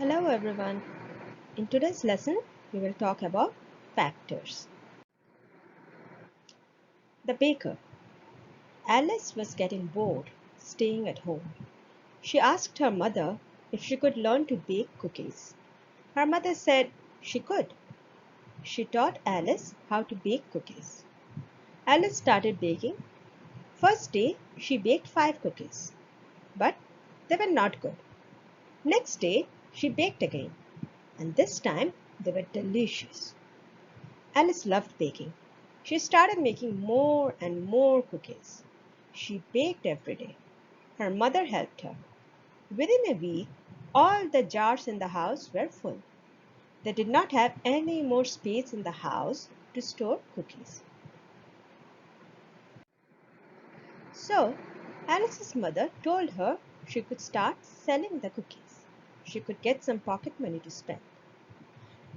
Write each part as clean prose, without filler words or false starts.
Hello everyone. In today's lesson, we will talk about factors. The baker. Alice was getting bored staying at home. She asked her mother if she could learn to bake cookies. Her mother said she could. She taught Alice how to bake cookies. Alice started baking. First day, she baked 5 cookies, but they were not good. Next day, she baked again, and this time they were delicious. Alice loved baking. She started making more and more cookies. She baked every day. Her mother helped her. Within a week, all the jars in the house were full. They did not have any more space in the house to store cookies. So, Alice's mother told her she could start selling the cookies. She could get some pocket money to spend.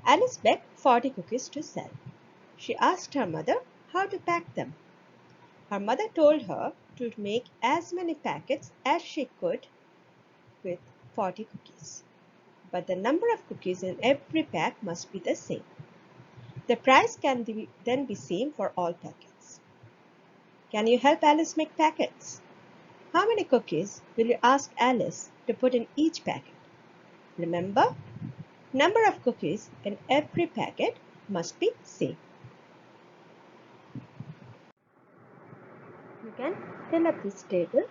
Alice baked 40 cookies to sell. She asked her mother how to pack them. Her mother told her to make as many packets as she could with 40 cookies. But the number of cookies in every pack must be the same. The price can then be same for all packets. Can you help Alice make packets? How many cookies will you ask Alice to put in each packet? Remember, number of cookies in every packet must be same. You can fill up this table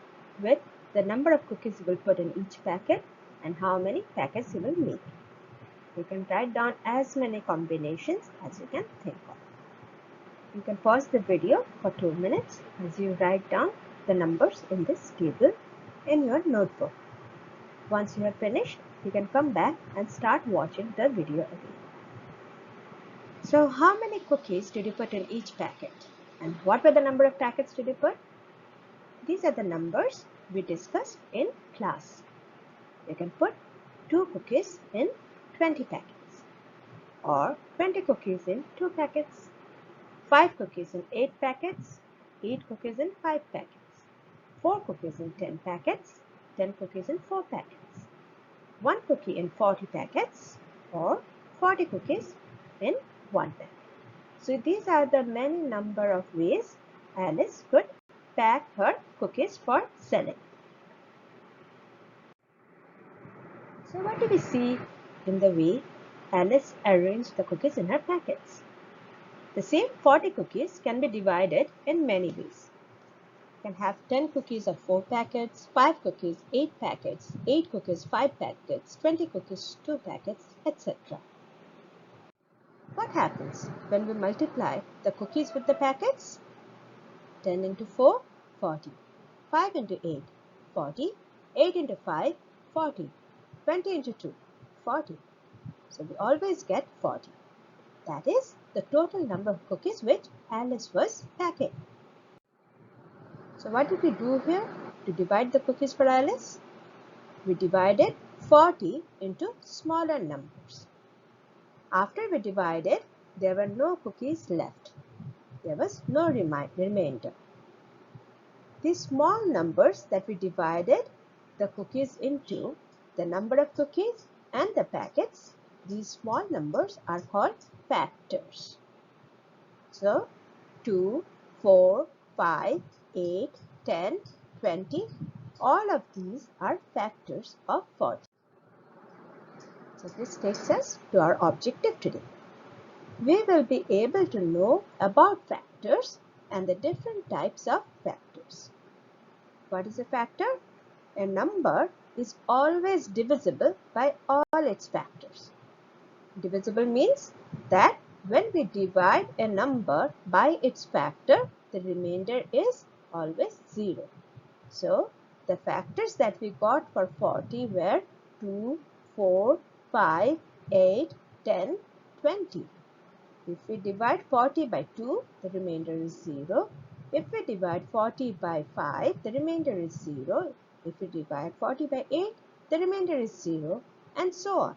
with the number of cookies you will put in each packet and how many packets you will make. You can write down as many combinations as you can think of. You can pause the video for 2 minutes as you write down the numbers in this table in your notebook. Once you have finished, you can come back and start watching the video again. So how many cookies did you put in each packet? And what were the number of packets did you put? These are the numbers we discussed in class. You can put 2 cookies in 20 packets, or 20 cookies in 2 packets, 5 cookies in 8 packets, 8 cookies in 5 packets, 4 cookies in 10 packets, 10 cookies in 4 packets, 1 cookie in 40 packets, or 40 cookies in 1 packet. So these are the many number of ways Alice could pack her cookies for selling. So what do we see in the way Alice arranged the cookies in her packets? The same 40 cookies can be divided in many ways. You can have 10 cookies of 4 packets, 5 cookies, 8 packets, 8 cookies, 5 packets, 20 cookies, 2 packets, etc. What happens when we multiply the cookies with the packets? 10 into 4, 40. 5 into 8, 40. 8 into 5, 40. 20 into 2, 40. So we always get 40. That is the total number of cookies which Alice was packing. So what did we do here to divide the cookies for Alice? We divided 40 into smaller numbers. After we divided, there were no cookies left. There was no remainder. These small numbers that we divided the cookies into, the number of cookies and the packets, these small numbers are called factors. So 2, 4, 5, 8, 10, 20, all of these are factors of 40. So this takes us to our objective today. We will be able to know about factors and the different types of factors. What is a factor? A number is always divisible by all its factors. Divisible means that when we divide a number by its factor, the remainder is always 0. So, the factors that we got for 40 were 2, 4, 5, 8, 10, 20. If we divide 40 by 2, the remainder is 0. If we divide 40 by 5, the remainder is 0. If we divide 40 by 8, the remainder is 0, and so on.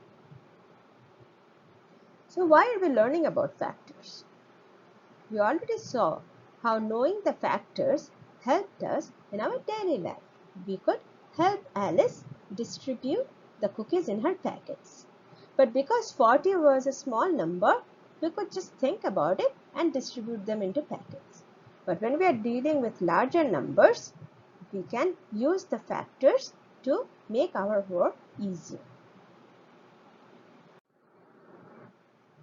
So why are we learning about factors? We already saw how knowing the factors helped us in our daily life. We could help Alice distribute the cookies in her packets. But because 40 was a small number, we could just think about it and distribute them into packets. But when we are dealing with larger numbers, we can use the factors to make our work easier.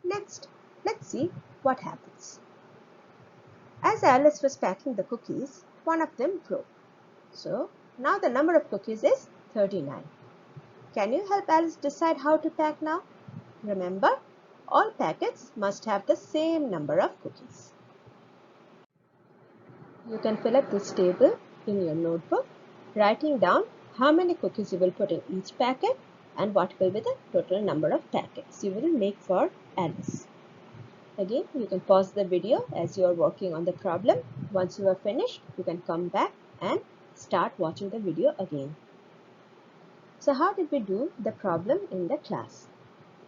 Next, let's see what happens. As Alice was packing the cookies, one of them broke. So now the number of cookies is 39. Can you help Alice decide how to pack now? Remember, all packets must have the same number of cookies. You can fill up this table in your notebook, writing down how many cookies you will put in each packet and what will be the total number of packets you will make for Alice. Again, you can pause the video as you are working on the problem. Once you are finished, you can come back and start watching the video again. So how did we do the problem in the class?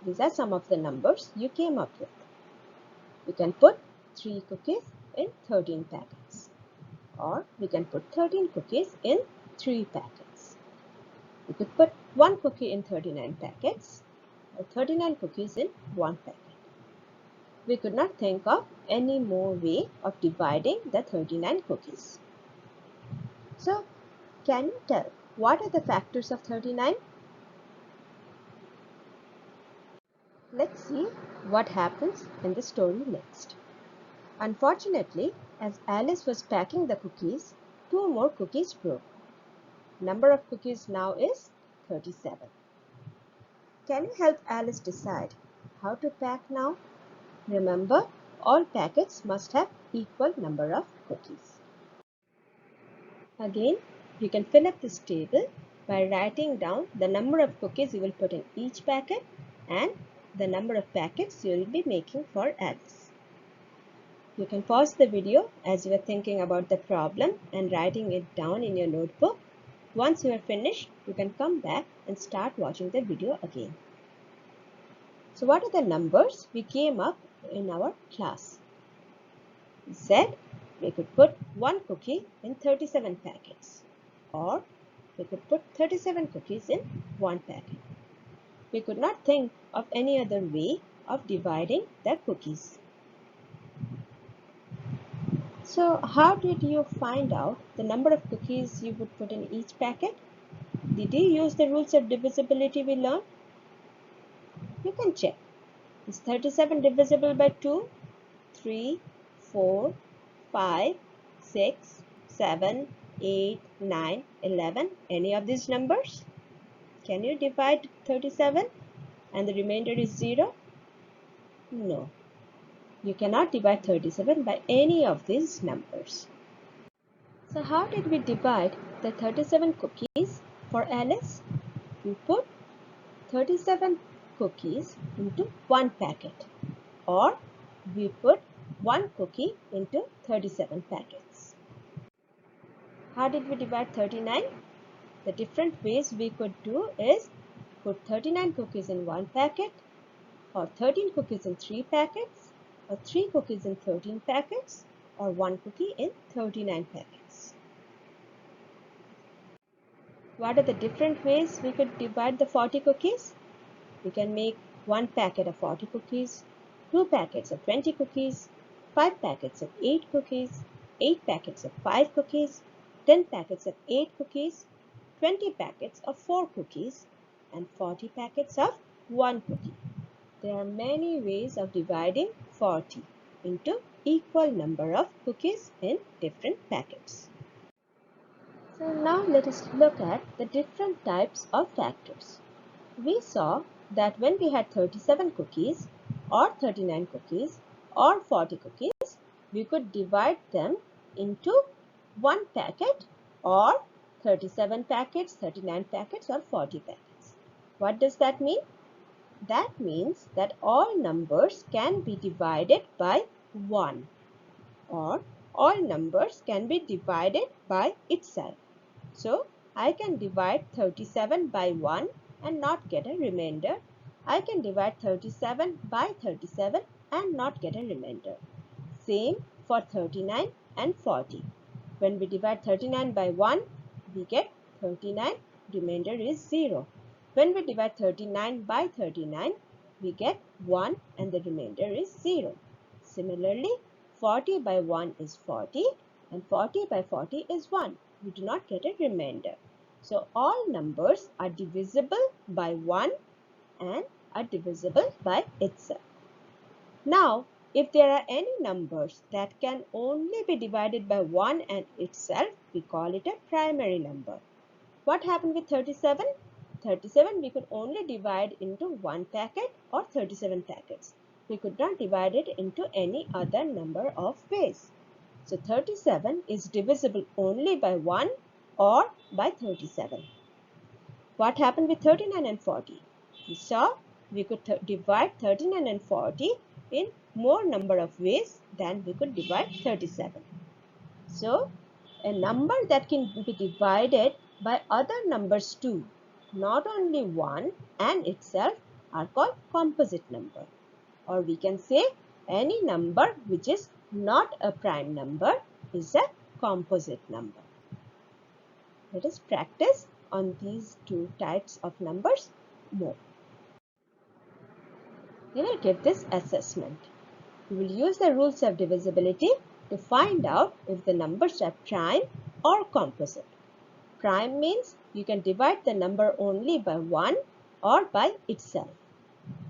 These are some of the numbers you came up with. You can put 3 cookies in 13 packets, or we can put 13 cookies in 3 packets. You could put 1 cookie in 39 packets, or 39 cookies in 1 packet. We could not think of any more way of dividing the 39 cookies. So, can you tell what are the factors of 39? Let's see what happens in the story next. Unfortunately, as Alice was packing the cookies, 2 more cookies broke. Number of cookies now is 37. Can you help Alice decide how to pack now? Remember, all packets must have equal number of cookies. Again, you can fill up this table by writing down the number of cookies you will put in each packet and the number of packets you will be making for Alice. You can pause the video as you are thinking about the problem and writing it down in your notebook. Once you are finished, you can come back and start watching the video again. So what are the numbers we came up in our class? We said we could put 1 cookie in 37 packets, or we could put 37 cookies in 1 packet. We could not think of any other way of dividing the cookies. So how did you find out the number of cookies you would put in each packet? Did you use the rules of divisibility we learned? You can check. Is 37 divisible by 2, 3, 4, 5, 6, 7, 8, 9, 11? Any of these numbers? Can you divide 37 and the remainder is 0? No. You cannot divide 37 by any of these numbers. So how did we divide the 37 cookies for Alice? We put 37 cookies into 1 packet, or we put 1 cookie into 37 packets. How did we divide 39? The different ways we could do is put 39 cookies in 1 packet, or 13 cookies in 3 packets, or 3 cookies in 13 packets, or 1 cookie in 39 packets. What are the different ways we could divide the 40 cookies? We can make 1 packet of 40 cookies, 2 packets of 20 cookies, 5 packets of 8 cookies, 8 packets of 5 cookies, 10 packets of 8 cookies, 20 packets of 4 cookies, and 40 packets of 1 cookie. There are many ways of dividing 40 into equal number of cookies in different packets. So now let us look at the different types of factors. We saw that when we had 37 cookies or 39 cookies or 40 cookies, we could divide them into 1 packet or 37 packets, 39 packets or 40 packets. What does that mean? That means that all numbers can be divided by 1, or all numbers can be divided by itself. So I can divide 37 by 1 and not get a remainder. I can divide 37 by 37 and not get a remainder. Same for 39 and 40. When we divide 39 by 1, we get 39, remainder is 0. When we divide 39 by 39, we get 1 and the remainder is 0. Similarly, 40 by 1 is 40 and 40 by 40 is 1. We do not get a remainder. So all numbers are divisible by 1 and are divisible by itself. Now, if there are any numbers that can only be divided by 1 and itself, we call it a primary number. What happened with 37? 37 we could only divide into one packet or 37 packets. We could not divide it into any other number of ways. So 37 is divisible only by 1 or by 37. What happened with 39 and 40? We saw we could divide 39 and 40 in more number of ways than we could divide 37. So a number that can be divided by other numbers too, not only 1 and itself, are called composite number. Or we can say any number which is not a prime number is a composite number. Let us practice on these two types of numbers more. We will give this assessment. We will use the rules of divisibility to find out if the numbers are prime or composite. Prime means you can divide the number only by 1 or by itself.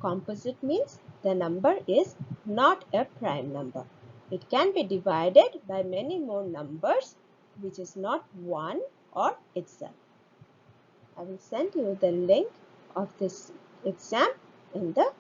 Composite means the number is not a prime number. It can be divided by many more numbers which is not 1 or itself. I will send you the link of this exam in the